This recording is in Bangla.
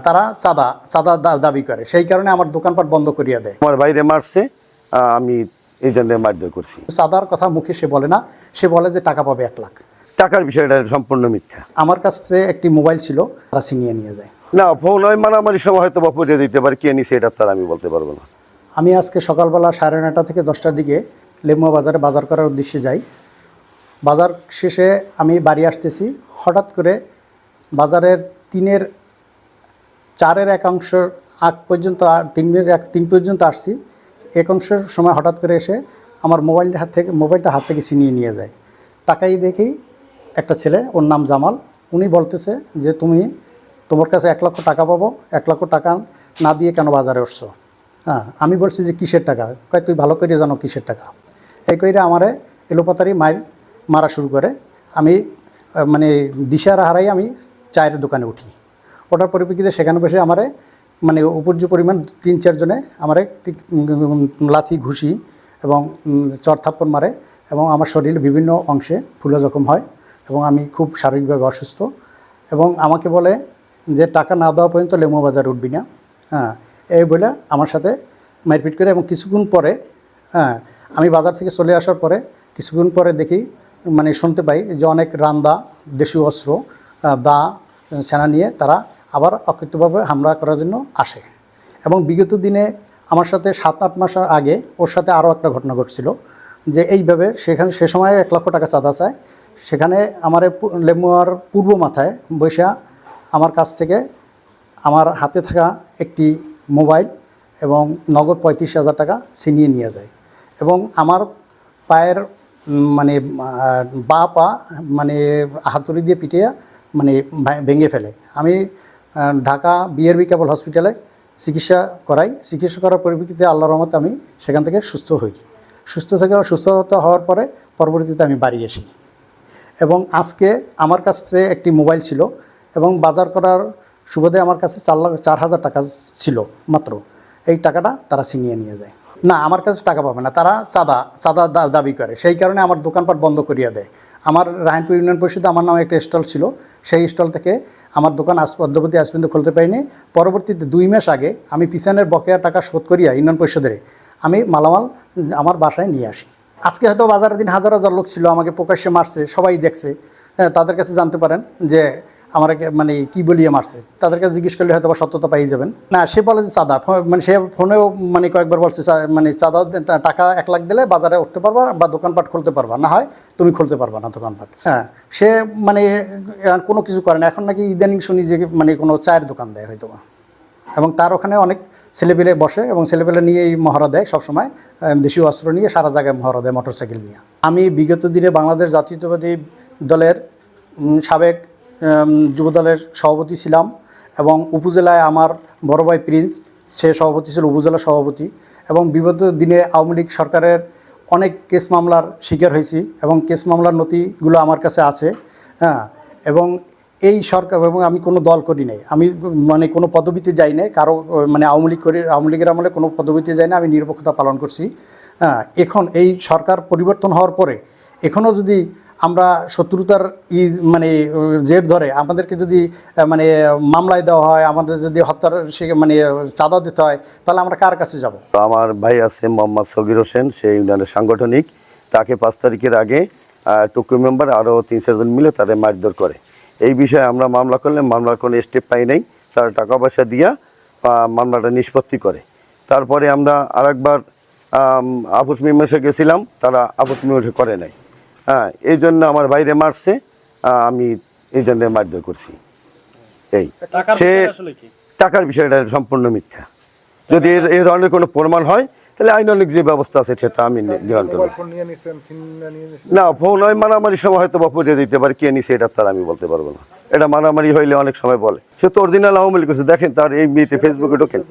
তারা চাঁদা দাবি করে, সেই কারণে আমার দোকানপাট বন্ধ করিয়া দেয়। আমার বাইরে মারছে, আমি এই জন্য মারধর করছি। চাঁদার কথা মুখে সে বলে না, সে বলে যে টাকা পাবে 1 লাখ। টাকার বিষয়টা সম্পূর্ণ মিথ্যা। আমার কাছে একটি মোবাইল ছিল, তারা ছিনিয়ে নিয়ে যায়। না, ফোন হয় মারামারির সময় হয়তো বা পড়িয়ে দিতে পারে, কে নিছে এটা তার আমি বলতে পারবো না। আমি আজকে সকালবেলা 9:30 থেকে 10টার দিকে লেমুয়া বাজারে বাজার করার উদ্দেশ্যে যাই। বাজার শেষে আমি বাড়ি আসতেছি, হঠাৎ করে বাজারের 4-এর একাংশ আগ পর্যন্ত, 3 পর্যন্ত আসছি, এক অংশের সময় হঠাৎ করে এসে আমার মোবাইলটা হাত থেকে ছিনিয়ে নিয়ে যায়। তাকাই দেখি একটা ছেলে, ওর নাম জামাল, উনি বলতেছে যে তোমার কাছে 1 লক্ষ টাকা পাবো, 1 লক্ষ টাকা না দিয়ে কেন বাজারে উঠছো? হ্যাঁ, আমি বলছি যে কিসের টাকা? কয় তুই ভালো করে জানো কিসের টাকা। এই কইরা আমারে এলোপাতারি মারা শুরু করে। আমি মানে দিশার হারাই আমি চায়ের দোকানে উঠি। ওটার পরিপ্রেক্ষিতে সেখানে বসে আমারে মানে উপর্য পরিমাণ 3-4 জনে আমারে লাথি ঘুষি এবং চর থাপ্পড় মারে, এবং আমার শরীরের বিভিন্ন অংশে ফুলে জখম হয়, এবং আমি খুব শারীরিকভাবে অসুস্থ। এবং আমাকে বলে যে টাকা না দেওয়া পর্যন্ত লেমুয়া বাজার উঠবি না। হ্যাঁ, এই বলে আমার সাথে মারপিট করে। এবং কিছুক্ষণ পরে, আমি বাজার থেকে চলে আসার পরে কিছুক্ষণ পরে দেখি, মানে শুনতে পাই যে অনেক রান্দা দেশীয় অস্ত্র, দা, সেনা নিয়ে তারা আবার অকৃতভাবে হামলা করার জন্য আসে। এবং বিগত দিনে আমার সাথে 7-8 মাস আগে ওর সাথে আরও একটা ঘটনা ঘটছিল, যে এইভাবে সে সময় 1 লক্ষ টাকা চাঁদা চায়। সেখানে আমার লেমুয়ার পূর্ব মাথায় বৈশা আমার কাছ থেকে আমার হাতে থাকা একটি মোবাইল এবং নগদ 35,000 টাকা ছিনিয়ে নিয়ে যায়। এবং আমার পায়ের মানে বা পা মানে হাতুড়ি দিয়ে পিটিয়ে মানে ভেঙে ফেলে। আমি ঢাকা বিআরবি কেবল হসপিটালে চিকিৎসা করার পরিপ্রেক্ষিতে আল্লাহর রহমতে আমি সেখান থেকে সুস্থ হই। সুস্থতা হওয়ার পরে পরবর্তীতে আমি বাড়ি আসি। এবং আজকে আমার কাছে একটি মোবাইল ছিল, এবং বাজার করার সুবাদে আমার কাছে 4,000 টাকা ছিল মাত্র। এই টাকাটা তারা ছিনিয়ে নিয়ে যায়। না, আমার কাছে টাকা পাবে না, তারা চাঁদা দাবি করে, সেই কারণে আমার দোকানপাট বন্ধ করিয়ে দেয়। আমার রায়নপুর ইউনিয়ন পরিষদে আমার নামে একটা স্টল ছিল, সেই স্টল থেকে আমার দোকান অদ্যবধি আজ পর্যন্ত খুলতে পারিনি। পরবর্তীতে 2 মাস আগে আমি পিছনের বকেয়া টাকা শোধ করিয়া ইউনিয়ন পরিষদের আমি মালামাল আমার বাসায় নিয়ে আসি। আজকে হয়তো বাজারের দিন হাজার হাজার লোক ছিল, আমাকে প্রকাশ্যে মারছে, সবাই দেখছে। হ্যাঁ, তাদের কাছে জানতে পারেন যে আমার মানে কী বলিয়ে মারছে, তাদের কাছে জিজ্ঞেস করলে হয়তো বা সত্যতা পাই যাবেন। না, সে বলে যে চাঁদা, মানে সে ফোনেও মানে কয়েকবার বলছে মানে চাঁদা টাকা 1 লাখ দিলে বাজারে উঠতে পারবা বা দোকানপাট খুলতে পারবা, না হয় তুমি খুলতে পারবা না দোকানপাট। হ্যাঁ, সে মানে কোনো কিছু করে না। এখন নাকি ইদানিং শুনি যে মানে কোনো চায়ের দোকান দেয় হয়তো, এবং তার ওখানে অনেক ছেলেপেলে বসে, এবং ছেলেপেলে নিয়েই মহড়া দেয় সবসময়, দেশীয় অস্ত্র নিয়ে সারা জায়গায় মহড়া দেয় মোটরসাইকেল নিয়ে। আমি বিগত দিনে বাংলাদেশ জাতীয়তাবাদী দলের সাবেক যুবদলের সভাপতি ছিলাম, এবং উপজেলায় আমার বড় ভাই প্রিন্স, সে সভাপতি ছিল, উপজেলা সভাপতি। এবং বিগত দিনে আওয়ামী লীগ সরকারের অনেক কেস মামলার শিকার হয়েছি, এবং কেস মামলার নথিগুলো আমার কাছে আছে। হ্যাঁ, এবং এই সরকার, এবং আমি কোনো দল করি নাই, আমি মানে কোনো পদবিতে যাই নাই কারো, মানে আওয়ামী লীগের আমলে কোনো পদবিতে যাই না, আমি নিরপেক্ষতা পালন করছি। হ্যাঁ, এখন এই সরকার পরিবর্তন হওয়ার পরে এখনও যদি আমরা শত্রুতার মানে জের ধরে আমাদেরকে যদি মানে মামলায় দেওয়া হয়, আমাদের যদি হত্যার মানে চাঁদা দিতে হয়, তাহলে আমরা কার কাছে যাব? আমার ভাই আছে মোহাম্মদ সগির হোসেন, সে ইউনিয়নের সাংগঠনিক। তাকে 5 তারিখের আগে টুকু মেম্বার আরও 3-4 জন মিলে তাদের মারধর করে। এই বিষয়ে আমরা মামলা করলে মামলার কোনো স্টেপ পাই নাই, তারা টাকা পয়সা দিয়া মামলাটা নিষ্পত্তি করে। তারপরে আমরা আরেকবার আপোষ মীমাংসা গেছিলাম, তারা আপোষ মীমাংসা করে নাই। হ্যাঁ, এই জন্য আমার বাইরে মারছে, আমি এই জন্য মারধর করছি। এই সে টাকার বিষয়টা সম্পূর্ণ মিথ্যা। যদি এর ধরনের কোনো প্রমাণ হয়, তাহলে আইনানুগ যে ব্যবস্থা আছে সেটা আমি গ্রহণ করব। না, ফোন হয় মারামারির সময় হয়তো বা পড়িয়ে দিতে পারে, কে নিছে এটা তার আমি বলতে পারবো না। এটা মারামারি হইলে অনেক সময় বলে সে তো অরিজিনাল আওয়ামী লীগ করছে। দেখেন তার এই মেয়েতে ফেসবুকে ঢোকেন।